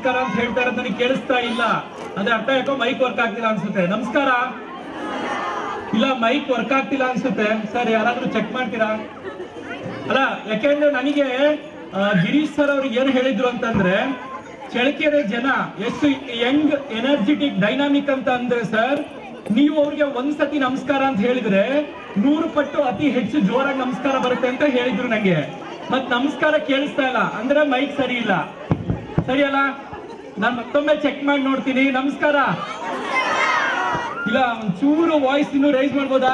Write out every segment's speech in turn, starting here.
ನಮಸ್ಕಾರ ಅಂತ ಹೇಳ್ತಾ ಇರೋದು ನನಗೆ ಕೇಳಿಸ್ತಾ ಇಲ್ಲ. ಅದ್ರ ಅರ್ಥ ಯಾಕೋ ಮೈಕ್ ವರ್ಕ್ ಆಗ್ತಿಲ್ಲ ಅನ್ಸುತ್ತೆ. ನಮಸ್ಕಾರ ಇಲ್ಲ, ಮೈಕ್ ವರ್ಕ್ ಆಗ್ತಿಲ್ಲ ಅನ್ಸುತ್ತೆ. ಸರ್ ಯಾರಾದ್ರೂ ಚೆಕ್ ಮಾಡ್ತೀರಾ? ಅಲ್ಲ, ಯಾಕೆಂದ್ರೆ ನನಗೆ ಗಿರೀಶ್ ಸರ್ ಅವ್ರಿಗೆ ಏನ್ ಹೇಳಿದ್ರು ಅಂತಂದ್ರೆ, ಚಳ್ಳಕೆರೆ ಜನ ಎಷ್ಟು ಯಂಗ್, ಎನರ್ಜೆಟಿಕ್, ಡೈನಾಮಿಕ್ ಅಂತ ಅಂದ್ರೆ ಸರ್, ನೀವು ಅವ್ರಿಗೆ ಒಂದ್ಸತಿ ನಮಸ್ಕಾರ ಅಂತ ಹೇಳಿದ್ರೆ 100 ಪಟ್ಟು ಅತಿ ಹೆಚ್ಚು ಜೋರಾಗಿ ನಮಸ್ಕಾರ ಬರುತ್ತೆ ಅಂತ ಹೇಳಿದ್ರು ನಂಗೆ. ಮತ್ ನಮಸ್ಕಾರ ಕೇಳಿಸ್ತಾ ಇಲ್ಲ ಅಂದ್ರೆ ಮೈಕ್ ಸರಿ ಇಲ್ಲ. ಸರಿ ಅಲ್ಲ? ನಾನು ಮತ್ತೊಮ್ಮೆ ಚೆಕ್ ಮಾಡಿ ನೋಡ್ತೀನಿ. ನಮಸ್ಕಾರ ಇಲ್ಲ, ಒಂಚೂರು ವಾಯ್ಸ್ ಇನ್ನು ರೈಸ್ ಮಾಡ್ಬೋದಾ?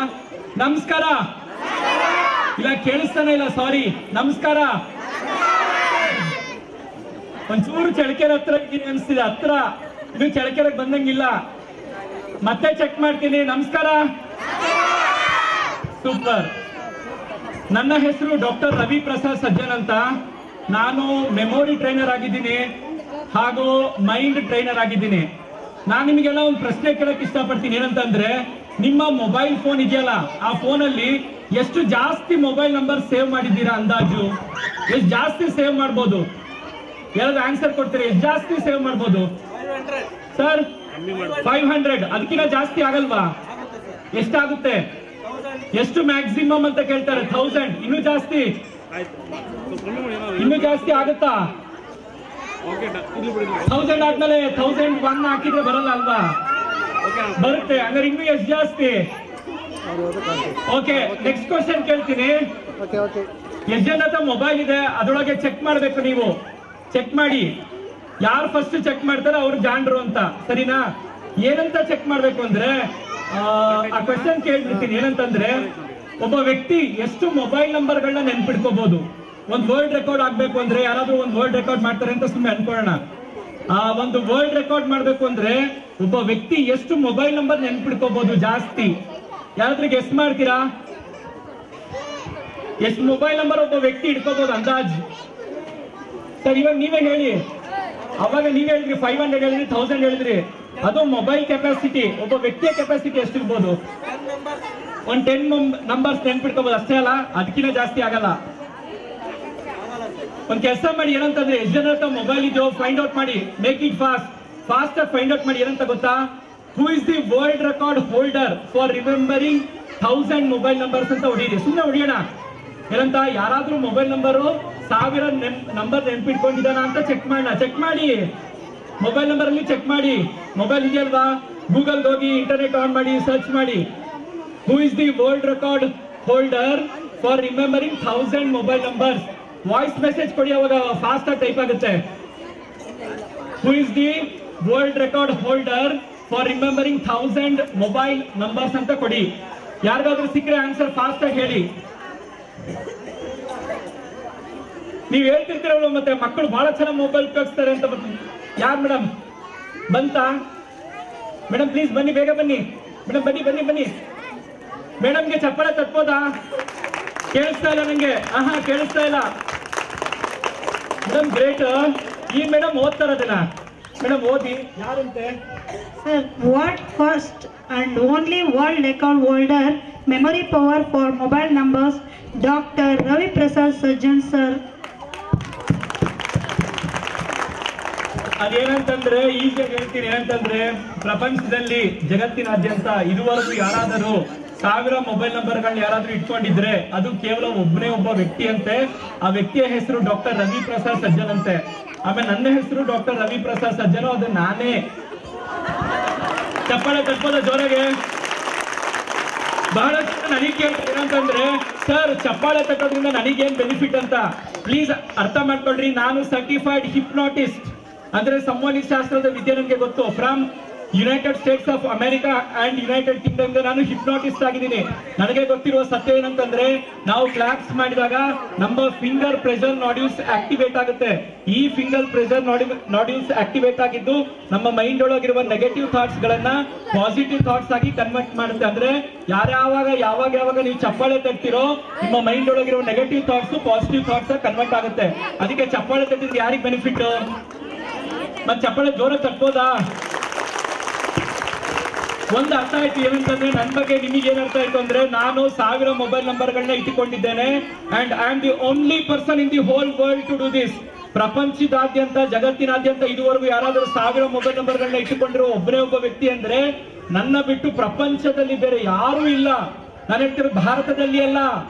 ನಮಸ್ಕಾರ ಇಲ್ಲ, ಕೇಳಿಸ್ತಾನೆ ಇಲ್ಲ, ಸಾರಿ. ನಮಸ್ಕಾರ. ಒಂಚೂರು ಚಳ್ಳಕೆರೆ ಹತ್ರ ಇದ್ದೀನಿ ಅನ್ಸ್ತಿದೆ, ಹತ್ರ ಇನ್ನು ಚಳ್ಳಕೆರೆಗೆ ಬಂದಂಗಿಲ್ಲ. ಮತ್ತೆ ಚೆಕ್ ಮಾಡ್ತೀನಿ. ನಮಸ್ಕಾರ. ಸೂಪರ್. ನನ್ನ ಹೆಸರು ಡಾಕ್ಟರ್ ರವಿ ಪ್ರಸಾದ್ ಸಜ್ಜನ್ ಅಂತ. ನಾನು ಮೆಮೊರಿ ಟ್ರೈನರ್ ಆಗಿದ್ದೀನಿ ಹಾಗೂ ಮೈಂಡ್ ಟ್ರೈನರ್ ಆಗಿದ್ದೀನಿ. ನಾನು ನಿಮಗೆಲ್ಲ ಒಂದು ಪ್ರಶ್ನೆ ಕೇಳಕ್ ಇಷ್ಟಪಡ್ತೀನಿ. ಏನಂತಂದ್ರೆ, ನಿಮ್ಮ ಮೊಬೈಲ್ ಫೋನ್ ಇದೆಯಲ್ಲ, ಆ ಫೋನಲ್ಲಿ ಎಷ್ಟು ಜಾಸ್ತಿ ಮೊಬೈಲ್ ನಂಬರ್ ಸೇವ್ ಮಾಡಿದ್ದೀರಾ? ಅಂದಾಜು ಎಷ್ಟು ಜಾಸ್ತಿ ಸೇವ್ ಮಾಡ್ಬೋದು? ಯಾರಾದ್ರೂ ಆನ್ಸರ್ ಕೊಡ್ತೀರಿ? ಎಷ್ಟು ಜಾಸ್ತಿ ಸೇವ್ ಮಾಡ್ಬೋದು ಸರ್? 500. ಅದಕ್ಕಿಂತ ಜಾಸ್ತಿ ಆಗಲ್ವಾ? ಎಷ್ಟಾಗುತ್ತೆ? ಎಷ್ಟು ಮ್ಯಾಕ್ಸಿಮಮ್ ಅಂತ ಕೇಳ್ತಾರೆ? 1000. ಇನ್ನೂ ಜಾಸ್ತಿ? ಇನ್ನೂ ಜಾಸ್ತಿ ಆಗುತ್ತಾ? 1000 ಆದ್ಮೇಲೆ 1001 ಹಾಕಿದ್ರೆ ಬರಲ್ಲ ಅಲ್ವಾ? ಬರುತ್ತೆ. ಹಂಗಾರೆ ಇನ್ನೂ ಎಷ್ಟು ಜಾಸ್ತಿ? ಓಕೆ, ನೆಕ್ಸ್ಟ್ ಕ್ವಶನ್ ಕೇಳ್ತೀನಿ. ಎಷ್ಟು ಜನ ಹತ್ರ ಮೊಬೈಲ್ ಇದೆ ಅದರೊಳಗೆ ಚೆಕ್ ಮಾಡ್ಬೇಕು. ನೀವು ಚೆಕ್ ಮಾಡಿ. ಯಾರು ಫಸ್ಟ್ ಚೆಕ್ ಮಾಡ್ತಾರೆ ಅವ್ರು ಜಾಣರು ಅಂತ. ಸರಿನಾ? ಏನಂತ ಚೆಕ್ ಮಾಡ್ಬೇಕು ಅಂದ್ರೆ, ಆ ಕ್ವಶನ್ ಕೇಳ್ಬಿಡ್ತೀನಿ. ಏನಂತಂದ್ರೆ, ಒಬ್ಬ ವ್ಯಕ್ತಿ ಎಷ್ಟು ಮೊಬೈಲ್ ನಂಬರ್ಗಳನ್ನ ನೆನ್ಪಿಡ್ಕೋಬಹುದು? ಒಂದು ವರ್ಲ್ಡ್ ರೆಕಾರ್ಡ್ ಆಗ್ಬೇಕು ಅಂದ್ರೆ, ಯಾರಾದ್ರೂ ಒಂದು ವರ್ಲ್ಡ್ ರೆಕಾರ್ಡ್ ಮಾಡ್ತಾರೆ ಅಂತ ಸುಮ್ಮನೆ ಅನ್ಕೊಳ್ಳೋಣ. ಆ ಒಂದು ವರ್ಲ್ಡ್ ರೆಕಾರ್ಡ್ ಮಾಡ್ಬೇಕು ಅಂದ್ರೆ ಒಬ್ಬ ವ್ಯಕ್ತಿ ಎಷ್ಟು ಮೊಬೈಲ್ ನಂಬರ್ ನೆನ್ಪಿಡ್ಕೋಬಹುದು ಜಾಸ್ತಿ? ಯಾರಾದ್ರೂ ಗೆಸ್ ಮಾಡ್ತೀರಾ? ಎಷ್ಟು ಮೊಬೈಲ್ ನಂಬರ್ ಒಬ್ಬ ವ್ಯಕ್ತಿ ಇಟ್ಕೋಬಹುದು ಅಂದಾಜ್? ಸರ್ ಇವಾಗ ನೀವೇ ಹೇಳಿ. ಅವಾಗ ನೀವೇ ಹೇಳಿದ್ರಿ 500 ಹೇಳಿದ್ರಿ, 1000 ಹೇಳಿದ್ರಿ. ಅದು ಮೊಬೈಲ್ ಕೆಪಾಸಿಟಿ. ಒಬ್ಬ ವ್ಯಕ್ತಿಯ ಕೆಪಾಸಿಟಿ ಎಷ್ಟಿರ್ಬೋದು? ಒಂದು 10 ನಂಬರ್ಸ್ ನೆನ್ಪಿಟ್ಕೋಬಹುದು ಅಷ್ಟೇ ಅಲ್ಲ, ಅದಕ್ಕಿಂತ ಜಾಸ್ತಿ ಆಗಲ್ಲ. ಒಂದ್ ಕೆಲಸ ಮಾಡಿ. ಏನಂತಂದ್ರೆ, ಎಷ್ಟು ಜನ ಹತ್ರ ಮೊಬೈಲ್ ಇದೆಯೋ ಫೈಂಡ್ ಔಟ್ ಮಾಡಿ. ಮೇಕ್ ಇಟ್ ಫಾಸ್ಟ್ ಆಗಿ ಫೈಂಡ್ ಔಟ್ ಮಾಡಿ. ಏನಂತ ಗೊತ್ತಾ? Who is the world record holder for remembering 1000 mobile numbers ಅಂತ ಹೊಡೀರಿ. ಸುಮ್ಮನೆ ಹೊಡಿಯೋಣ. ಏನಂತ? ಯಾರಾದ್ರೂ ಮೊಬೈಲ್ ನಂಬರು 1000 ನಂಬರ್ ನೆನ್ಪಿಟ್ಕೊಂಡಿದ್ದಾನ ಅಂತ ಚೆಕ್ ಮಾಡೋಣ. ಚೆಕ್ ಮಾಡಿ. ಮೊಬೈಲ್ ನಂಬರ್ ಅಲ್ಲಿ ಚೆಕ್ ಮಾಡಿ. ಮೊಬೈಲ್ ಇದೆಯಲ್ವಾ? ಗೂಗಲ್ ಹೋಗಿ ಇಂಟರ್ನೆಟ್ ಆನ್ ಮಾಡಿ, ಸರ್ಚ್ ಮಾಡಿ. Who is the world record holder for remembering 1000 mobile numbers. Voice message ಕೊಡಿ, ಅವಾಗ ಫಾಸ್ಟ್ ಆಗಿ ಟೈಪ್ ಆಗುತ್ತೆ. Who is the world record holder for remembering 1000 mobile numbers ಅಂತ ಕೊಡಿ. ಯಾರಿಗಾದ್ರೂ ಸಿಕ್ಕರೆ ಆನ್ಸರ್ ಫಾಸ್ಟ್ ಆಗಿ ಹೇಳಿ. ನೀವ್ ಹೇಳ್ತಿರ್ತೀರಲ್ವ, ಮತ್ತೆ ಮಕ್ಕಳು ಬಹಳ ಚೆನ್ನಾಗಿ ಮೊಬೈಲ್ ಉಪಯೋಗಿಸ್ತಾರೆ ಅಂತ. ಯಾರು ಮೇಡಮ್? ಬಂತಾ ಮೇಡಮ್? ಪ್ಲೀಸ್ ಬನ್ನಿ, ಬೇಗ ಬನ್ನಿ ಮೇಡಮ್. ಬನ್ನಿ ಬನ್ನಿ ಬನ್ನಿ. ಮೇಡಮ್ಗೆ ಚಪ್ಪಾಳೆ ತಟ್ಬೋದಾ? ಕೇಳಿಸ್ತಾ ಇಲ್ಲ ನಂಗೆ. ಕೇಳಿಸ್ತಾ ಇಲ್ಲ ಮೇಡಮ್. ಗ್ರೇಟ್. ಈ ಮೇಡಮ್ ಓದ್ತಾರದನ್ನ. ಮೇಡಮ್ ಓದಿ. ಯಾರಂತೆ? Sir, world first and only world record holder memory power for mobile numbers, doctor Ravi Prasad Sajjan sir. ಅದೇನಂತಂದ್ರೆ, ಈಗ ಹೇಳ್ತೀನಿ. ಏನಂತಂದ್ರೆ, ಪ್ರಪಂಚದಲ್ಲಿ ಜಗತ್ತಿನಾದ್ಯಂತ ಇದುವರೆಗೂ ಯಾರಾದರೂ 1000 ಮೊಬೈಲ್ ನಂಬರ್ಗಳನ್ನ ಯಾರಾದ್ರೂ ಇಟ್ಕೊಂಡಿದ್ರೆ ಅದು ಕೇವಲ ಒಬ್ಬ ವ್ಯಕ್ತಿ ಅಂತೆ. ಆ ವ್ಯಕ್ತಿಯ ಹೆಸರು ಡಾಕ್ಟರ್ ರವಿ ಪ್ರಸಾದ್ ಸಜ್ಜನ್ ಅಂತೆ. ಆಮೇಲೆ ನನ್ನ ಹೆಸರು ಡಾಕ್ಟರ್ ರವಿ ಪ್ರಸಾದ್ ಸಜ್ಜನ್. ಅದು ನಾನೇ. ಚಪ್ಪಾಳೆ ತಟ್ಬೋದ ಜೋರಾಗೆ? ಬಹಳ ನನಗೆ ಕೇಳ್ತಾರೆ ಏನಂತಂದ್ರೆ, ಸರ್ ಚಪ್ಪಾಳೆ ತಟ್ಟೋದ್ರಿಂದ ನನಗೇನ್ ಬೆನಿಫಿಟ್ ಅಂತ. ಪ್ಲೀಸ್ ಅರ್ಥ ಮಾಡ್ಕೊಳ್ರಿ. ನಾನು ಸರ್ಟಿಫೈಡ್ ಹಿಪ್ನಾಟಿಸ್ಟ್ ಅಂದ್ರೆ ಸಂವಹನ ಶಾಸ್ತ್ರದ ವಿದ್ಯೆ ನನಗೆ ಗೊತ್ತು. From United States of America and United Kingdom ನಾನು ಹಿಪ್ನಾಟಿಸ್ಟ್ ಆಗಿದ್ದೀನಿ. ನನಗೆ ಗೊತ್ತಿರುವ ಸತ್ಯ ಏನಂತಂದ್ರೆ, ನಾವು ಕ್ಲಾಪ್ಸ್ ಮಾಡಿದಾಗ ನಮ್ಮ ಫಿಂಗರ್ ಪ್ರೆಷರ್ ನಾಡ್ಯೂಲ್ಸ್ ಆಕ್ಟಿವೇಟ್ ಆಗುತ್ತೆ. ಈ ಫಿಂಗರ್ ಪ್ರೆಷರ್ ನಾಡ್ಯೂಲ್ಸ್ ಆಕ್ಟಿವೇಟ್ ಆಗಿದ್ದು ನಮ್ಮ ಮೈಂಡ್ ಒಳಗಿರುವ ನೆಗೆಟಿವ್ ಥಾಟ್ಸ್ ಗಳನ್ನ ಪಾಸಿಟಿವ್ ಥಾಟ್ಸ್ ಆಗಿ ಕನ್ವರ್ಟ್ ಮಾಡುತ್ತೆ. ಅಂದ್ರೆ ಯಾವಾಗ ನೀವು ಚಪ್ಪಾಳೆ ತಟ್ತಿರೋ ನಿಮ್ಮ ಮೈಂಡ್ ಒಳಗಿರುವ negative thoughts positive thoughts convert ಆಗುತ್ತೆ. ಅದಕ್ಕೆ ಚಪ್ಪಾಳೆ ತಟ್ಟಿದ್ರೆ ಯಾರಿಗೆ ಬೆನಿಫಿಟ್? ಮತ್ತೆ ಚಪ್ಪಾಳೆ ಜೋರ ತಟ್ಬೋದಾ? ಒಂದು ಅರ್ಥ ಆಯ್ತು. ಏನಂತಂದ್ರೆ, ನನ್ನ ಬಗ್ಗೆ ನಿಮಗೆ ಏನ್ ಅರ್ಥ ಆಯ್ತು ಅಂದ್ರೆ, ನಾನು 1000 ಮೊಬೈಲ್ ನಂಬರ್ಗಳನ್ನ ಇಟ್ಟುಕೊಂಡಿದ್ದೇನೆ and I am the only person in the whole world to do this. ಪ್ರಪಂಚದಾದ್ಯಂತ ಜಗತ್ತಿನಾದ್ಯಂತ ಇದುವರೆಗೂ ಯಾರಾದರೂ 1000 ಮೊಬೈಲ್ ನಂಬರ್ಗಳನ್ನ ಇಟ್ಟುಕೊಂಡಿರೋ ಒಬ್ಬನೇ ಒಬ್ಬ ವ್ಯಕ್ತಿ ಅಂದ್ರೆ ನನ್ನ ಬಿಟ್ಟು ಪ್ರಪಂಚದಲ್ಲಿ ಬೇರೆ ಯಾರೂ ಇಲ್ಲ. ನಾನು ಹೇಳ್ತಿರೋದು ಭಾರತದಲ್ಲಿ ಅಲ್ಲ,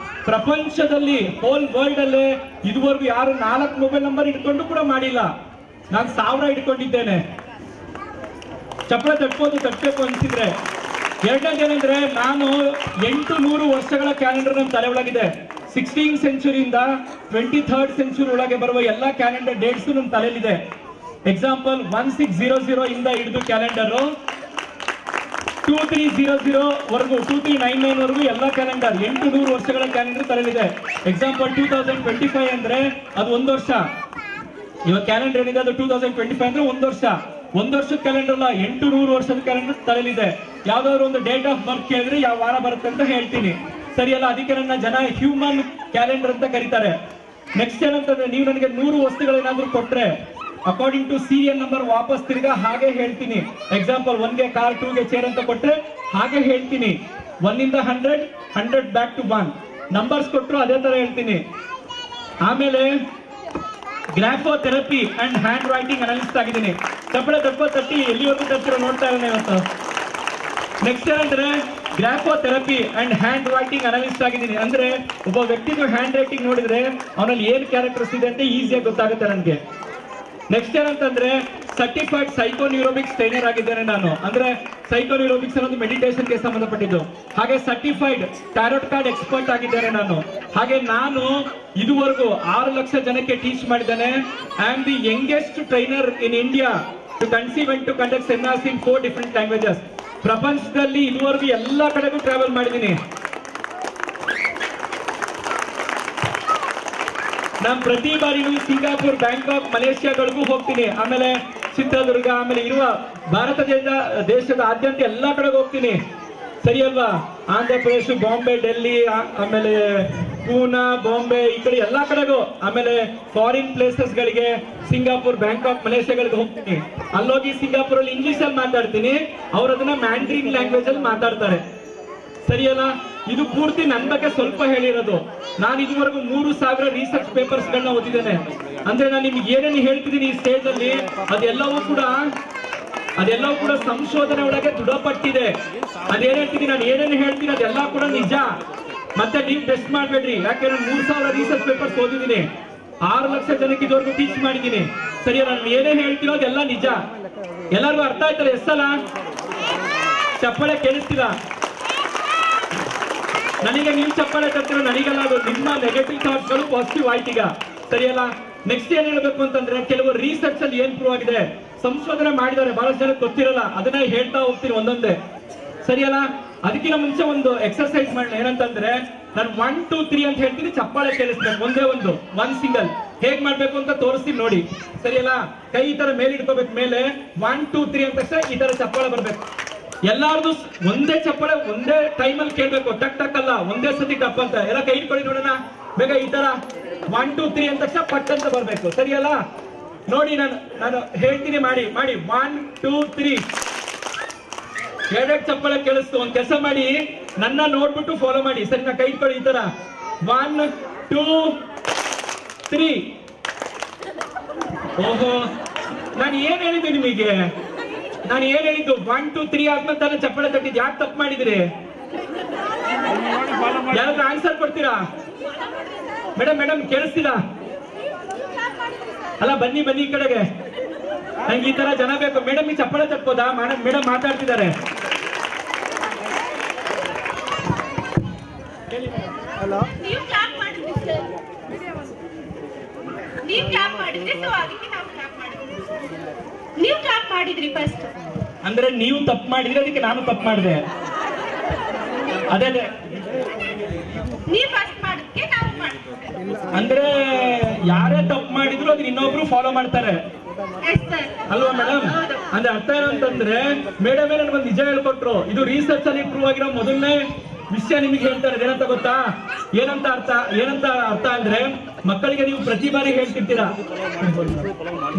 ಪ್ರಪಂಚದಲ್ಲಿ, ಹೋಲ್ ವರ್ಲ್ಡ್ ಅಲ್ಲೇ ಇದುವರೆಗೂ ಯಾರು 4 ಮೊಬೈಲ್ ನಂಬರ್ ಇಟ್ಕೊಂಡು ಕೂಡ ಮಾಡಿಲ್ಲ. ನಾನು 1000 ಇಟ್ಕೊಂಡಿದ್ದೇನೆ. ಚಪ್ಪಳ ತಟ್ಟಬೇಕು ಅನ್ಸಿದ್ರೆ. ಎರಡನೇದೇನೆಂದ್ರೆ ನಾನು 800 ವರ್ಷಗಳ ಕ್ಯಾಲೆಂಡರ್ ನನ್ನ ತಲೆ ಒಳಗಿದೆ. 16th ಸೆಂಚುರಿಯಿಂದ 23rd ಸೆಂಚುರಿ ಒಳಗೆ ಬರುವ ಎಲ್ಲಾ ಕ್ಯಾಲೆಂಡರ್ ಡೇಟ್ಸ್ ನನ್ನ ತಲೆಯಲ್ಲಿದೆ. ಎಕ್ಸಾಂಪಲ್ 1600 ಇಂದ ಹಿಡಿದು ಕ್ಯಾಲೆಂಡರ್ 2300 ವರೆಗೂ 2399 ವರೆಗೂ ಎಲ್ಲ ಕ್ಯಾಲೆಂಡರ್ 800 ವರ್ಷಗಳ ಕ್ಯಾಲೆಂಡರ್ ತಲೆಯಲ್ಲಿದೆ. ಎಕ್ಸಾಂಪಲ್ 2025 ಅಂದ್ರೆ ಅದು 1 ವರ್ಷ. ಇವಾಗ ಕ್ಯಾಲೆಂಡರ್ ಏನಿದೆ ಅದು 2025 ಅಂದ್ರೆ 1 ವರ್ಷ. 1 ವರ್ಷದ ಕ್ಯಾಲೆಂಡರ್ ಅಲ್ಲ, 800 ವರ್ಷದ ಕ್ಯಾಲೆಂಡರ್ ತಲೆಯಲ್ಲಿದೆ. ಯಾವ್ದಾದ್ರು ಒಂದು ಡೇಟ್ ಆಫ್ ಬರ್ತ್ ಕೇಳಿದ್ರೆ ಯಾವ ವಾರ ಬರುತ್ತೆ ಅಂತ ಹೇಳ್ತೀನಿ, ಸರಿಯಲ್ಲ? ಅದಕ್ಕೆ ನನ್ನ ಜನ ಹ್ಯೂಮನ್ ಕ್ಯಾಲೆಂಡರ್ ಅಂತ ಕರೀತಾರೆ. ನೆಕ್ಸ್ಟ್ ಏನಂತಂದ್ರೆ, ನೀವು ನನಗೆ 100 ವಸ್ತುಗಳೇನಾದ್ರೂ ಕೊಟ್ರೆ ಅಕಾರ್ಡಿಂಗ್ ಟು ಸೀರಿಯಲ್ ನಂಬರ್ ವಾಪಸ್ ತಿರ್ಗಾ ಹಾಗೆ ಹೇಳ್ತೀನಿ. ಎಕ್ಸಾಂಪಲ್ 1ಗೆ ಕಾರ್, 2ಗೆ ಚೇರ್ ಅಂತ ಕೊಟ್ರೆ ಹಾಗೆ ಹೇಳ್ತೀನಿ. 1 ಇಂದ 100, 100 ಬ್ಯಾಕ್ ಟು 1 ನಂಬರ್ಸ್ ಕೊಟ್ಟರು ಅದೇ ತರ ಹೇಳ್ತೀನಿ. ಆಮೇಲೆ ಗ್ರಾಫೋಥೆರಪಿ ಅಂಡ್ ಹ್ಯಾಂಡ್ ರೈಟಿಂಗ್ ಅನಾಲಿಸ್ಟ್ ಆಗಿದ್ದೀನಿ. ಚಪ್ಪಳ ತಟ್ಟಿ ಎಲ್ಲಿವರೆಗೂ ತರ್ತಿರೋ ನೋಡ್ತಾ ಇರೋಣ ಇವತ್ತು. ನೆಕ್ಸ್ಟ್ ಏನಂದ್ರೆ ಗ್ರಾಫೋಥೆರಪಿ ಅಂಡ್ ಹ್ಯಾಂಡ್ ರೈಟಿಂಗ್ ಅನಾಲಿಸ್ಟ್ ಆಗಿದ್ದೀನಿ. ಅಂದ್ರೆ ಒಬ್ಬ ವ್ಯಕ್ತಿದು ಹ್ಯಾಂಡ್ ರೈಟಿಂಗ್ ನೋಡಿದ್ರೆ ಅವನಲ್ಲಿ ಏನ್ ಕ್ಯಾರೆಕ್ಟರ್ಸ್ ಇದೆ ಅಂತ ಈಸಿಯಾಗಿ ಗೊತ್ತಾಗುತ್ತೆ ನನಗೆ. ನೆಕ್ಸ್ಟ್ ಏನಂತಂದ್ರೆ ಸರ್ಟಿಫೈಡ್ ಸೈಕೋನ್ಯೂರೋಬಿಕ್ಸ್ ಟ್ರೈನರ್ ಆಗಿದ್ದೇನೆ ನಾನು. ಅಂದ್ರೆ ಸೈಕೋನ್ಯೂರೋಬಿಕ್ಸ್ ಅನ್ನೋದು ಮೆಡಿಟೇಷನ್ಗೆ ಸಂಬಂಧಪಟ್ಟಿದ್ದು. ಹಾಗೆ ಸರ್ಟಿಫೈಡ್ ಟ್ಯಾರೋಟ್ ಕಾರ್ಡ್ ಎಕ್ಸ್ಪರ್ಟ್ ಆಗಿದ್ದೇನೆ ನಾನು. ಹಾಗೆ ನಾನು ಇದುವರೆಗೂ 6 ಲಕ್ಷ ಜನಕ್ಕೆ ಟೀಚ್ ಮಾಡಿದ್ದೇನೆ. I am the youngest trainer in India to conceive and to conduct seminars in 4 different languages. ಪ್ರಪಂಚದಲ್ಲಿ ಇದುವರೆಗೂ ಎಲ್ಲಾ ಕಡೆಗೂ ಟ್ರಾವೆಲ್ ಮಾಡಿದ್ದೀನಿ. ನಾನು ಪ್ರತಿ ಬಾರಿನೂ ಸಿಂಗಾಪುರ್, ಬ್ಯಾಂಕಾಕ್, ಮಲೇಷಿಯಾಗಳಿಗೂ ಹೋಗ್ತೀನಿ. ಆಮೇಲೆ ಚಿತ್ರದುರ್ಗ, ಆಮೇಲೆ ಇರುವ ಭಾರತ ದೇಶದ ಆದ್ಯಂತ ಎಲ್ಲಾ ಕಡೆಗೂ ಹೋಗ್ತೀನಿ, ಸರಿ ಅಲ್ವಾ? ಆಂಧ್ರ ಪ್ರದೇಶ, ಬಾಂಬೆ, ಡೆಲ್ಲಿ, ಆಮೇಲೆ ಪೂನಾ, ಬಾಂಬೆ, ಈ ಕಡೆ ಎಲ್ಲಾ ಕಡೆಗೂ. ಆಮೇಲೆ ಫಾರಿನ್ ಪ್ಲೇಸಸ್ ಗಳಿಗೆ ಸಿಂಗಾಪುರ್, ಬ್ಯಾಂಕಾಕ್, ಮಲೇಷಿಯಾಗಳಿಗೆ ಹೋಗ್ತೀನಿ. ಅಲ್ಲೋಗಿ ಸಿಂಗಾಪುರ್ ಅಲ್ಲಿ ಇಂಗ್ಲಿಷ್ ಅಲ್ಲಿ ಮಾತಾಡ್ತೀನಿ, ಅವ್ರು ಅದನ್ನ ಮ್ಯಾಂಡ್ರಿನ್ ಲ್ಯಾಂಗ್ವೇಜ್ ಅಲ್ಲಿ ಮಾತಾಡ್ತಾರೆ, ಸರಿಯಲ್ಲ? ಇದು ಪೂರ್ತಿ ನನ್ನ ಬಗ್ಗೆ ಸ್ವಲ್ಪ ಹೇಳಿರೋದು. ನಾನು ಇದುವರೆಗೂ 3000 ರಿಸರ್ಚ್ ಪೇಪರ್ಸ್ ಗಳನ್ನ ಓದಿದ್ದೇನೆ. ಅಂದ್ರೆ ನಾನು ನಿಮ್ಗೆ ಏನೇನು ಹೇಳ್ತಿದ್ದೀನಿ ಈ ಸ್ಟೇಜ್ ಅಲ್ಲಿ ಅದೆಲ್ಲವೂ ಕೂಡ ಸಂಶೋಧನೆ ಒಳಗೆ ದೃಢಪಟ್ಟಿದೆ. ಅದೇನ್ ಹೇಳ್ತೀನಿ, ನಾನು ಏನೇನು ಹೇಳ್ತೀನಿ ಅದೆಲ್ಲ ಕೂಡ ನಿಜ. ಮತ್ತೆ ನೀವು ಟೆಸ್ಟ್ ಮಾಡ್ಬೇಡ್ರಿ, ಯಾಕೆಂದ್ರೆ 3000 ರಿಸರ್ಚ್ ಪೇಪರ್ಸ್ ಓದಿದ್ದೀನಿ, 6 ಲಕ್ಷ ಜನಕ್ಕೆ ಇದುವರೆಗೂ ಟೀಚ್ ಮಾಡಿದ್ದೀನಿ, ಸರಿಯಲ್ಲ? ನಾನು ಏನೇ ಹೇಳ್ತಿರೋ ಅದೆಲ್ಲ ನಿಜ. ಎಲ್ಲರಿಗೂ ಅರ್ಥ ಆಯ್ತಾರೆ? ಎಷ್ಟಲ್ಲ ಚಪ್ಪಾಳೆ ಕೇಳಿಸ್ತೀರಾ? ನನಗೆ ನೀವು ಚಪ್ಪಾಳೆ ತರ್ತೀರ, ನನಗೆಲ್ಲ ಅದು ನಿಮ್ಮ ನೆಗೆಟಿವ್ ಥಾಟ್ಸ್ ಗಳು ಪಾಸಿಟಿವ್ ಆಯ್ತೀಗ, ಸರಿಯಲ್ಲ? ನೆಕ್ಸ್ಟ್ ಏನ್ ಹೇಳ್ಬೇಕು ಅಂತಂದ್ರೆ, ಕೆಲವು ರಿಸರ್ಚ್ ಅಲ್ಲಿ ಏನ್ ಪ್ರೂವ್ ಆಗಿದೆ, ಸಂಶೋಧನೆ ಮಾಡಿದ್ದಾರೆ, ಬಹಳಷ್ಟು ಜನಕ್ಕೆ ಗೊತ್ತಿರಲ್ಲ, ಅದನ್ನ ಹೇಳ್ತಾ ಹೋಗ್ತೀನಿ ಒಂದೊಂದೇ, ಸರಿಯಲ್ಲ? ಅದಕ್ಕಿಂತ ಮುಂಚೆ ಒಂದು ಎಕ್ಸರ್ಸೈಸ್ ಮಾಡೋಣ. ಏನಂತಂದ್ರೆ, ನಾನು 1 2 3 ಅಂತ ಹೇಳ್ತೀನಿ, ಚಪ್ಪಾಳೆ ಕೇಳಿಸ್ಬೇಕು, ಒಂದೇ ಒನ್ ಸಿಂಗಲ್. ಹೇಗ್ ಮಾಡ್ಬೇಕು ಅಂತ ತೋರಿಸ್ತೀನಿ ನೋಡಿ, ಸರಿಯಲ್ಲ? ಕೈ ಈ ತರ ಮೇಲೆ ಇಟ್ಕೋಬೇಕು, ಮೇಲೆ 1 2 3 ಅಂತ ತಕ್ಷಣ ಈ ತರ ಚಪ್ಪಾಳೆ ಬರ್ಬೇಕು. ಎಲ್ಲಾರ್ದು ಒಂದೇ ಚಪ್ಪಾಳೆ ಒಂದೇ ಟೈಮಲ್ಲಿ ಕೇಳ್ಬೇಕು, ಟಕ್ ಟಕ್ ಅಲ್ಲ, ಒಂದೇ ಸತಿ ಟಪ್ ಅಂತ. ಎಲ್ಲ ಕೈ ಇಟ್ಕೊಳ್ಳಿ ನೋಡೋಣ ಬೇಗ. ಈ ತರ 1 2 3 ಅಂತ ತಕ್ಷಣ ಪಟ್ ಅಂತ ಬರ್ಬೇಕು, ಸರಿಯಲ್ಲ? ನೋಡಿ, ನಾನು ಹೇಳ್ತೀನಿ, ಮಾಡಿ 1 2 3. ಎರಡೆರಡು ಚಪ್ಪಾಳೆ ಕೇಳಿಸ್ತು. ಒಂದ್ ಕೆಲಸ ಮಾಡಿ, ನನ್ನ ನೋಡ್ಬಿಟ್ಟು ಫಾಲೋ ಮಾಡಿ, ಸರಿ? ನಾ ಕೈ ಇಟ್ಕೊಳ್ಳಿ ಈ ತರ 1 2 3. ಓಹೋ, ನಾನು ಏನ್ ಹೇಳಿದ್ದೆ ನಿಮಗೆ? ನಾನು ಏನ್ ಹೇಳಿದ್ದು 1 2 3 ಆದ್ಮೇಲೆ ತಾನೇ ಚಪ್ಪಾಳೆ ತಟ್ಟಿದ್ದು. ಯಾಕೆ ತಪ್ಪು ಮಾಡಿದ್ರಿ? ಯಾರಾದ್ರೂ ಆನ್ಸರ್ ಕೊಡ್ತೀರಾ? ಮೇಡಮ್ ಕೇಳಿಸ್ತೀರಾ? ಅಲ್ಲ, ಬನ್ನಿ ಈ ಕಡೆಗೆ. ನಂಗೆ ಈ ತರ ಜನ ಬೇಕು. ಮೇಡಮ್ ಈ ಚಪ್ಪಾಳೆ ತಟ್ಬೋದಾ? ಮೇಡಮ್ ಮಾತಾಡ್ತಿದ್ದಾರೆ. ನೀವು ಕ್ಲಾಪ್ ಮಾಡಿದ್ರಿ ಫಸ್ಟ್. ಅಂದ್ರೆ ನೀವು ತಪ್ಪು ಮಾಡಿದ್ರಿ, ಅದಕ್ಕೆ ನಾನು ತಪ್ಪು ಮಾಡಿದೆ. ಅದೇ ನೀವು ಫಸ್ಟ್ ಮಾಡಿದ್ಕೆ ನಾವು ಮಾಡಿದ್ವಿ. ಅಂದ್ರೆ ಯಾರೇ ತಪ್ಪು ಮಾಡಿದ್ರು ಅದನ್ನ ಇನ್ನೊಬ್ರು ಫಾಲೋ ಮಾಡ್ತಾರೆ, ಅಲ್ವಾ ಮೇಡಮ್? ಅಂದ್ರೆ ಅರ್ಥ ಏನಂತಂದ್ರೆ, ಮೇಡಮ್ ನನಗೊಂದು ನಿಜ ಹೇಳ್ಕೊಟ್ರು. ಇದು ರಿಸರ್ಚ್ ಅಲ್ಲಿ ಪ್ರೂವ್ ಆಗಿರೋ ಮೊದಲನೇ ವಿಷಯ ನಿಮಗೆ ಹೇಳ್ತಾರೆ. ಏನಂತ ಗೊತ್ತಾ? ಏನಂತ ಅರ್ಥ ಅಂದ್ರೆ, ಮಕ್ಕಳಿಗೆ ನೀವು ಪ್ರತಿ ಬಾರಿ ಹೇಳ್ತಿರ್ತೀರಾ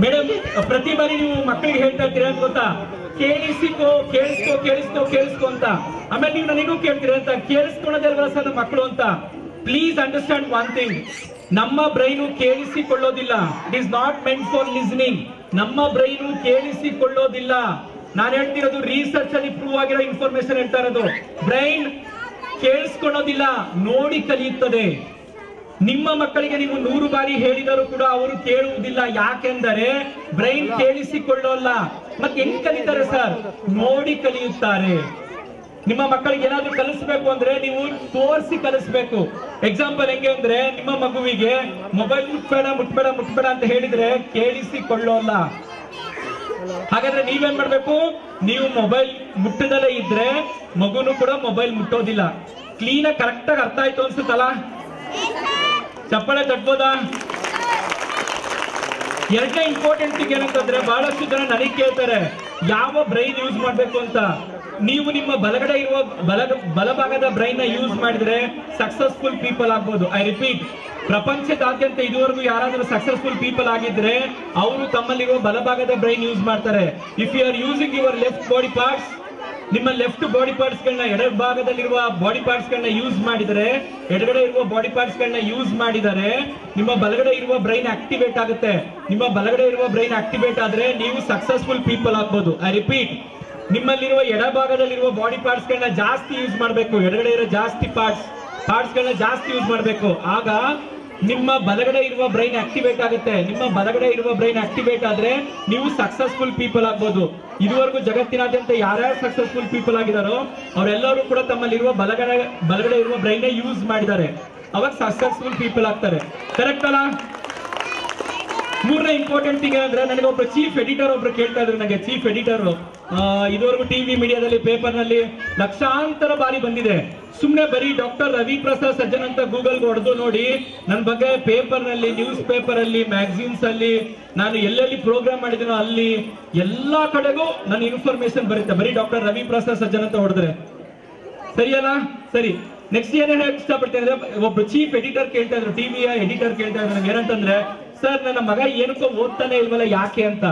ಮೇಡಮ್, ಪ್ರತಿ ಬಾರಿ ನೀವು ಮಕ್ಕಳಿಗೆ ಹೇಳ್ತಾ ಇರ್ತೀರಾ ಅಂತ ಗೊತ್ತಾ? ಕೇಳಿಸ್ಕೋ ಅಂತ. ಆಮೇಲೆ ನೀವು ನನಗೂ ಕೇಳ್ತೀರಾ ಅಂತ, ಕೇಳಿಸ್ಕೊಳ್ಳೋದೇ ಸಹ ಮಕ್ಕಳು ಅಂತ. ಪ್ಲೀಸ್ ಅಂಡರ್ಸ್ಟ್ಯಾಂಡ್ ಒನ್ ಥಿಂಗ್, ನಮ್ಮ ಬ್ರೈನು ಕೇಳಿಸಿಕೊಳ್ಳೋದಿಲ್ಲ. It is not meant for listening. ನಮ್ಮ ಬ್ರೈನು ಕೇಳಿಸಿಕೊಳ್ಳೋದಿಲ್ಲ. ನಾನು ಹೇಳ್ತಿರೋದು ರಿಸರ್ಚ್ ಅಲ್ಲಿ ಪ್ರೂವ್ ಆಗಿರೋ ಇನ್ಫಾರ್ಮೇಶನ್ ಹೇಳ್ತಾ ಇರೋದು. ಬ್ರೈನ್ ಕೇಳಿಸ್ಕೊಳ್ಳೋದಿಲ್ಲ, ನೋಡಿ ಕಲಿಯುತ್ತದೆ. ನಿಮ್ಮ ಮಕ್ಕಳಿಗೆ ನೀವು 100 ಬಾರಿ ಹೇಳಿದರೂ ಕೂಡ ಅವರು ಕೇಳುವುದಿಲ್ಲ. ಯಾಕೆಂದರೆ ಬ್ರೈನ್ ಕೇಳಿಸಿಕೊಳ್ಳೋಲ್ಲ. ಮತ್ತೆ ಹೆಂಗ್ ಕಲಿತಾರೆ ಸರ್? ನೋಡಿ ಕಲಿಯುತ್ತಾರೆ. ನಿಮ್ಮ ಮಕ್ಕಳಿಗೆ ಏನಾದ್ರೂ ಕಲಿಸ್ಬೇಕು ಅಂದ್ರೆ ನೀವು ತೋರಿಸಿ ಕಲಿಸ್ಬೇಕು. ಎಕ್ಸಾಂಪಲ್ ಹೆಂಗೆ ಅಂದ್ರೆ, ನಿಮ್ಮ ಮಗುವಿಗೆ ಮೊಬೈಲ್ ಮುಟ್ಬೇಡ ಅಂತ ಹೇಳಿದ್ರೆ ಕೇಳಿಸಿಕೊಳ್ಳೋಲ್ಲ. ಹಾಗಾದ್ರೆ ನೀವೇನ್ ಮಾಡ್ಬೇಕು? ನೀವು ಮೊಬೈಲ್ ಮುಟ್ಟದಲ್ಲೇ ಇದ್ರೆ ಮಗುನು ಕೂಡ ಮೊಬೈಲ್ ಮುಟ್ಟೋದಿಲ್ಲ. ಕ್ಲೀನ್ ಆಗಿ ಕರೆಕ್ಟ್ ಆಗಿ ಅರ್ಥ ಆಯ್ತು ಅನ್ಸುತ್ತಲ್ಲ? ಚಪ್ಪಾಳೆ ತಟ್ಬೋದಾ? ಎರಡನೇ ಇಂಪಾರ್ಟೆಂಟ್ ಥಿಂಗ್ ಏನಂತಂದ್ರೆ, ಬಹಳಷ್ಟು ಜನ ನನಗೆ ಕೇಳ್ತಾರೆ ಯಾವ ಬ್ರೈನ್ ಯೂಸ್ ಮಾಡ್ಬೇಕು ಅಂತ. ನೀವು ನಿಮ್ಮ ಬಲಗಡೆ ಇರುವ ಬಲಭಾಗದ ಬ್ರೈನ್ ನ ಯೂಸ್ ಮಾಡಿದ್ರೆ ಸಕ್ಸಸ್ಫುಲ್ ಪೀಪಲ್ ಆಗ್ಬೋದು. ಐ ರಿಪೀಟ್, ಪ್ರಪಂಚದಾದ್ಯಂತ ಇದುವರೆಗೂ ಯಾರಾದ್ರೂ ಸಕ್ಸಸ್ಫುಲ್ ಪೀಪಲ್ ಆಗಿದ್ರೆ ಅವರು ತಮ್ಮಲ್ಲಿರುವ ಬಲಭಾಗದ ಬ್ರೈನ್ ಯೂಸ್ ಮಾಡ್ತಾರೆ. If you are using your left body parts, ನಿಮ್ಮ ಲೆಫ್ಟ್ ಬಾಡಿ ಪಾರ್ಟ್ಸ್ ಗಳನ್ನ, ಎಡಭಾಗದಲ್ಲಿರುವ ಬಾಡಿ ಪಾರ್ಟ್ಸ್ ಗಳನ್ನ ಯೂಸ್ ಮಾಡಿದರೆ, ಎಡಗಡೆ ಇರುವ ಬಾಡಿ ಪಾರ್ಟ್ಸ್ ಗಳನ್ನ ಯೂಸ್ ಮಾಡಿದರೆ ನಿಮ್ಮ ಬಲಗಡೆ ಇರುವ ಬ್ರೈನ್ ಆಕ್ಟಿವೇಟ್ ಆಗುತ್ತೆ. ನಿಮ್ಮ ಬಲಗಡೆ ಇರುವ ಬ್ರೈನ್ ಆಕ್ಟಿವೇಟ್ ಆದ್ರೆ ನೀವು ಸಕ್ಸಸ್ಫುಲ್ ಪೀಪಲ್ ಆಗ್ಬೋದು. ಐ ರಿಪೀಟ್, ನಿಮ್ಮಲ್ಲಿರುವ ಎಡಭಾಗದಲ್ಲಿರುವ ಬಾಡಿ ಪಾರ್ಟ್ಸ್ ಗಳನ್ನ ಜಾಸ್ತಿ ಯೂಸ್ ಮಾಡಬೇಕು. ಎಡಗಡೆ ಇರೋ ಜಾಸ್ತಿ ಪಾರ್ಟ್ಸ್ ಗಳನ್ನ ಜಾಸ್ತಿ ಯೂಸ್ ಮಾಡಬೇಕು. ಆಗ ನಿಮ್ಮ ಬಲಗಡೆ ಇರುವ ಬ್ರೈನ್ ಆಕ್ಟಿವೇಟ್ ಆಗುತ್ತೆ. ನಿಮ್ಮ ಬಲಗಡೆ ಇರುವ ಬ್ರೈನ್ ಆಕ್ಟಿವೇಟ್ ಆದ್ರೆ ನೀವು ಸಕ್ಸಸ್ಫುಲ್ ಪೀಪಲ್ ಆಗ್ಬೋದು. ಇದುವರೆಗೂ ಜಗತ್ತಿನಾದ್ಯಂತ ಯಾರ್ಯಾರು ಸಕ್ಸಸ್ಫುಲ್ ಪೀಪಲ್ ಆಗಿದಾರೋ ಅವರೆಲ್ಲರೂ ಕೂಡ ತಮ್ಮಲ್ಲಿರುವ ಬಲಗಡೆ ಇರುವ ಬ್ರೈನ್ ಯೂಸ್ ಮಾಡಿದ್ದಾರೆ. ಅವಾಗ ಸಕ್ಸಸ್ಫುಲ್ ಪೀಪಲ್ ಆಗ್ತಾರೆ. ಕರೆಕ್ಟ್ ಅಲ್ಲ? ಮೂರನೇ ಇಂಪಾರ್ಟೆಂಟ್ ಥಿಂಗ್ ಏನಂದ್ರೆ, ನನಗೆ ಒಬ್ರು ಚೀಫ್ ಎಡಿಟರ್ ಕೇಳ್ತಾ ಇದ್ರು. ನನಗೆ ಚೀಫ್ ಎಡಿಟರ್ ಇದುವರೆಗೂ ಟಿವಿ ಮೀಡಿಯಾದಲ್ಲಿ, ಪೇಪರ್ ನಲ್ಲಿ ಲಕ್ಷಾಂತರ ಬಾರಿ ಬಂದಿದೆ. ಸುಮ್ನೆ ಬರೀ ಡಾಕ್ಟರ್ ರವಿ ಪ್ರಸಾದ್ ಸಜ್ಜನ್ ಅಂತ ಗೂಗಲ್ ಹೊಡೆದು ನೋಡಿ, ನನ್ನ ಬಗ್ಗೆ ಪೇಪರ್ ನಲ್ಲಿ, ನ್ಯೂಸ್ ಪೇಪರ್ ಅಲ್ಲಿ, ಮ್ಯಾಗಝಿನ್ಸ್ ಅಲ್ಲಿ, ನಾನು ಎಲ್ಲೆಲ್ಲಿ ಪ್ರೋಗ್ರಾಮ್ ಮಾಡಿದೀನೋ ಅಲ್ಲಿ ಎಲ್ಲಾ ಕಡೆಗೂ ನನ್ನ ಇನ್ಫಾರ್ಮೇಶನ್ ಬರುತ್ತೆ. ಬರೀ ಡಾಕ್ಟರ್ ರವಿ ಪ್ರಸಾದ್ ಸಜ್ಜನ್ ಅಂತ ಹೊಡೆದ್ರೆ ಸರಿಯಲ್ಲ? ಸರಿ, ನೆಕ್ಸ್ಟ್ ಏನೇ ಹೇಳಕ್ ಇಷ್ಟಪಡ್ತೇನೆ ಅಂದ್ರೆ, ಒಬ್ರು ಚೀಫ್ ಎಡಿಟರ್ ಕೇಳ್ತಾ ಇದ್ರು, ಟಿವಿಯ ಎಡಿಟರ್ ಕೇಳ್ತಾ ಇದ್ರು ನನಗೆ ಏನಂತಂದ್ರೆ, ಸರ್ ನನ್ನ ಮಗ ಏನಕ್ಕೋ ಓದ್ತಾನೆ ಇಲ್ವಲ್ಲ, ಯಾಕೆ ಅಂತ.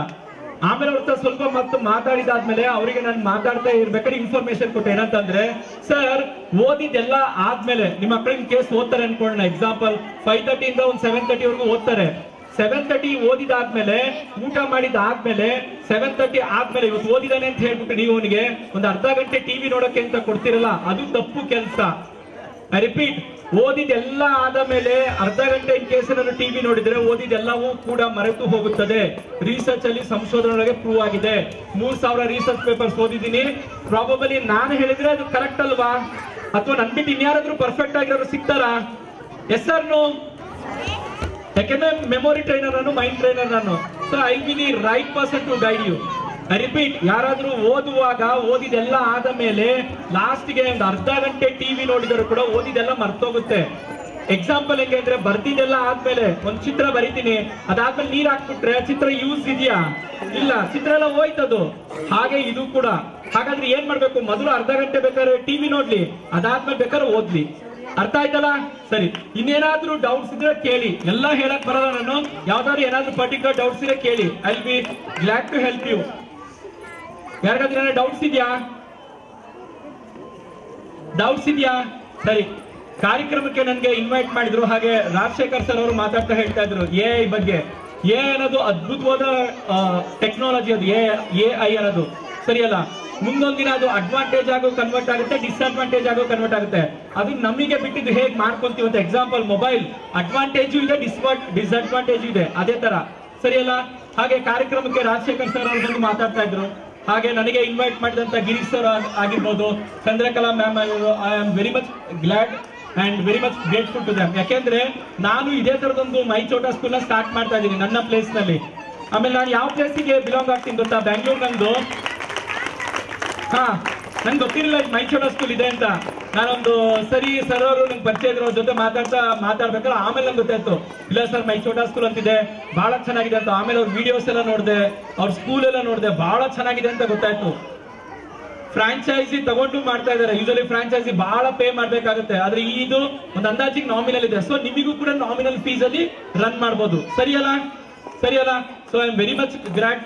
ಆಮೇಲೆ ಅವ್ರ ಸ್ವಲ್ಪ ಮತ್ತು ಮಾತಾಡಿದಾದ್ಮೇಲೆ ಅವರಿಗೆ ನಾನು ಮಾತಾಡ್ತಾ ಇರ್ಬೇಕಾದ್ರೆ ಇನ್ಫಾರ್ಮೇಶನ್ ಕೊಟ್ಟೆ. ಏನಂತಂದ್ರೆ, ಸರ್ ಓದಿದ್ದೆಲ್ಲ ಆದ್ಮೇಲೆ ನಿಮ್ಮ ಮಕ್ಕಳಿಗೆ ಕೇಸ್ ಓದ್ತಾರೆ ಅನ್ಕೊಳ್ಳೋಣ. ಎಕ್ಸಾಂಪಲ್ 5:30 ಇಂದ ಒಂದು 7:30 ವರೆಗೂ ಓದ್ತಾರೆ. 7:30 ಓದಿದಾದ್ಮೇಲೆ, ಊಟ ಮಾಡಿದಾದ್ಮೇಲೆ, 7:30 ಆದ್ಮೇಲೆ ಇವತ್ತು ಓದಿದಾನೆ ಅಂತ ಹೇಳ್ಬಿಟ್ಟು ನೀವು ಅವನಿಗೆ ಒಂದು ಅರ್ಧ ಗಂಟೆ ಟಿವಿ ನೋಡಕ್ಕೆ ಅಂತ ಕೊಡ್ತಿರಲ್ಲ, ಅದು ತಪ್ಪು ಕೆಲಸ. ಐ ರಿಪೀಟ್, ಓದಿದೆಲ್ಲ ಆದ ಮೇಲೆ ಅರ್ಧ ಗಂಟೆ ಇನ್ ಕೇಸ್ ನಾನು ಟಿವಿ ನೋಡಿದ್ರೆ ಓದಿದೆಲ್ಲವೂ ಕೂಡ ಮರೆತು ಹೋಗುತ್ತದೆ. ರಿಸರ್ಚ್ ಅಲ್ಲಿ, ಸಂಶೋಧನೆಯೊಳಗೆ ಪ್ರೂವ್ ಆಗಿದೆ. 3000 ರಿಸರ್ಚ್ ಪೇಪರ್ಸ್ ಓದಿದ್ದೀನಿ. ಪ್ರಾಬಬಲಿ ನಾನು ಹೇಳಿದ್ರೆ ಅದು ಕರೆಕ್ಟ್ ಅಲ್ವಾ? ಅಥವಾ ನನ್ ಬಿಟ್ಟು ಇನ್ಯಾರಾದ್ರೂ ಪರ್ಫೆಕ್ಟ್ ಆಗಿರೋರು ಸಿಗ್ತಾರಾ? Yes or no? ಯಾಕೆಂದ್ರೆ ಮೆಮೊರಿ ಟ್ರೈನರ್ ನಾನು, ಮೈಂಡ್ ಟ್ರೈನರ್ ನಾನು. So I will be the right person to guide you. I repeat, ಯಾರಾದ್ರೂ ಓದುವಾಗ ಓದಿದೆಲ್ಲ ಆದ ಮೇಲೆ ಲಾಸ್ಟ್ಗೆ ಒಂದು ಅರ್ಧ ಗಂಟೆ ಟಿವಿ ನೋಡಿದರೂ ಕೂಡ ಓದಿದೆಲ್ಲ ಮರ್ತೋಗುತ್ತೆ. ಎಕ್ಸಾಂಪಲ್ ಹೆಂಗೆ ಅಂದ್ರೆ, ಬರ್ದಿದ್ದೆಲ್ಲ ಆದ್ಮೇಲೆ ಒಂದು ಚಿತ್ರ ಬರಿತೀನಿ, ಅದಾದ್ಮೇಲೆ ನೀರ್ ಹಾಕ್ಬಿಟ್ರೆ ಚಿತ್ರ ಯೂಸ್ ಇದೆಯಾ? ಇಲ್ಲ, ಚಿತ್ರ ಎಲ್ಲ ಹೋಯ್ತದು. ಹಾಗೆ ಇದು ಕೂಡ. ಹಾಗಾದ್ರೆ ಏನ್ ಮಾಡ್ಬೇಕು? ಮೊದಲು ಅರ್ಧ ಗಂಟೆ ಬೇಕಾದ್ರೆ ಟಿವಿ ನೋಡ್ಲಿ, ಅದಾದ್ಮೇಲೆ ಬೇಕಾದ್ರೆ ಓದ್ಲಿ. ಅರ್ಥ ಆಯ್ತಲ್ಲ? ಸರಿ, ಇನ್ನೇನಾದ್ರೂ ಡೌಟ್ಸ್ ಇದ್ರೆ ಕೇಳಿ. ಎಲ್ಲ ಹೇಳಕ್ ಬರಲ್ಲ ನಾನು. ಯಾವ್ದಾದ್ರು ಏನಾದ್ರೂ ಪರ್ಟಿಕ್ಯುಲರ್ ಡೌಟ್ಸ್ ಇದ್ರೆ ಕೇಳಿ. I will be glad to help you. ಯಾರಿಗಾದ್ರೂ ಏನಾದ್ರು ಡೌಟ್ಸ್ ಇದೆಯಾ? ಸರಿ, ಕಾರ್ಯಕ್ರಮಕ್ಕೆ ನನಗೆ ಇನ್ವೈಟ್ ಮಾಡಿದ್ರು. ಹಾಗೆ ರಾಜಶೇಖರ್ ಸರ್ ಅವರು ಮಾತಾಡ್ತಾ ಹೇಳ್ತಾ ಇದ್ರು ಎಐ ಬಗ್ಗೆ. ಎಐ ಅನ್ನೋದು ಅದ್ಭುತವಾದ ಟೆಕ್ನಾಲಜಿ. ಅದು ಎಐ ಅನ್ನೋದು ಸರಿಯಲ್ಲ? ಮುಂದೊಂದಿನ ಅದು ಅಡ್ವಾಂಟೇಜ್ ಆಗೋ ಕನ್ವರ್ಟ್ ಆಗುತ್ತೆ, ಡಿಸ್ಅಡ್ವಾಂಟೇಜ್ ಆಗೋ ಕನ್ವರ್ಟ್ ಆಗುತ್ತೆ. ಅದು ನಮಗೆ ಬಿಟ್ಟಿದ್ದು ಹೇಗೆ ಮಾಡ್ಕೊಂತೀವಿ ಅಂತ. ಎಕ್ಸಾಂಪಲ್, ಮೊಬೈಲ್ ಅಡ್ವಾಂಟೇಜು ಇದೆ, ಡಿಸ್ಅಡ್ವಾಂಟೇಜ್ ಇದೆ, ಅದೇ ತರ ಸರಿಯಲ್ಲ? ಹಾಗೆ ಕಾರ್ಯಕ್ರಮಕ್ಕೆ ರಾಜಶೇಖರ್ ಸರ್ ಅವರು ಬಂದು ಮಾತಾಡ್ತಾ ಇದ್ರು. ಹಾಗೆ ನನಗೆ ಇನ್ವೈಟ್ ಮಾಡಿದಂತ ಗಿರೀಶ್ ಸರ್ ಆಗಿರ್ಬೋದು, ಚಂದ್ರಕಲಾ ಮ್ಯಾಮ್ ಆಗಿರ್ಬೋದು, I am very much glad and very much grateful to them. ಯಾಕೆಂದ್ರೆ ನಾನು ಇದೇ ತರದೊಂದು ಮೈ ಚೋಟಾ ಸ್ಕೂಲ್ ನ ಸ್ಟಾರ್ಟ್ ಮಾಡ್ತಾ ಇದ್ದೀನಿ ನನ್ನ ಪ್ಲೇಸ್ ನಲ್ಲಿ. ಆಮೇಲೆ ನಾನು ಯಾವ ಪ್ಲೇಸಿಗೆ ಬಿಲಾಂಗ್ ಆಗ್ತೀನಿ ಗೊತ್ತಾ? ಬ್ಯಾಂಗ್ಳೂರ್ ನಂದು. ನಂಗೆ ಗೊತ್ತಿರಲಿಲ್ಲ ಮೈ ಚೋಟಾ ಸ್ಕೂಲ್ ಇದೆ ಅಂತ. ನಾನೊಂದು ಸರಿ ಸರ್ ಅವರು ನಂಗೆ ಪರಿಚಯ ಇದ್ರು, ಅವ್ರ ಜೊತೆ ಮಾತಾಡ್ಬೇಕಾದ್ರೆ ಆಮೇಲೆ ನಂಗೆ ಗೊತ್ತಾಯ್ತು, ಇಲ್ಲ ಸರ್ ಮೈ ಚೋಟಾ ಸ್ಕೂಲ್ ಅಂತಿದೆ, ಬಹಳ ಚೆನ್ನಾಗಿದೆ ಅಂತ. ಆಮೇಲೆ ಅವ್ರ ವಿಡಿಯೋಸ್ ಎಲ್ಲ ನೋಡಿದೆ, ಅವ್ರ ಸ್ಕೂಲ್ ಎಲ್ಲ ನೋಡಿದೆ, ಬಹಳ ಚೆನ್ನಾಗಿದೆ ಅಂತ ಗೊತ್ತಾಯ್ತು. ಫ್ರಾಂಚೈಸಿ ತಗೊಂಡು ಮಾಡ್ತಾ ಇದಾರೆ. ಯೂಶಲಿ ಫ್ರಾಂಚೈಸಿ ಬಹಳ ಪೇ ಮಾಡ್ಬೇಕಾಗುತ್ತೆ, ಆದ್ರೆ ಇದು ಒಂದು ಅಂದಾಜಿಗೆ ನಾಮಿನಲ್ ಇದೆ. ಸೊ ನಿಮಗೂ ಕೂಡ ನಾಮಿನಲ್ ಫೀಸ್ ಅಲ್ಲಿ ರನ್ ಮಾಡ್ಬೋದು. ಸರಿಯಲ್ಲ? So I am very much glad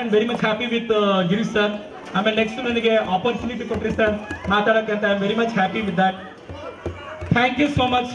and very much happy with Girish sir. ಆಮೇಲೆ ನೆಕ್ಸ್ಟ್ ನನಗೆ ಆಪರ್ಚುನಿಟಿ ಕೊಟ್ರಿ ಸರ್ ಮಾತಾಡಕ್ಕೆ ಅಂತ. I am very much happy with that. Thank you so much.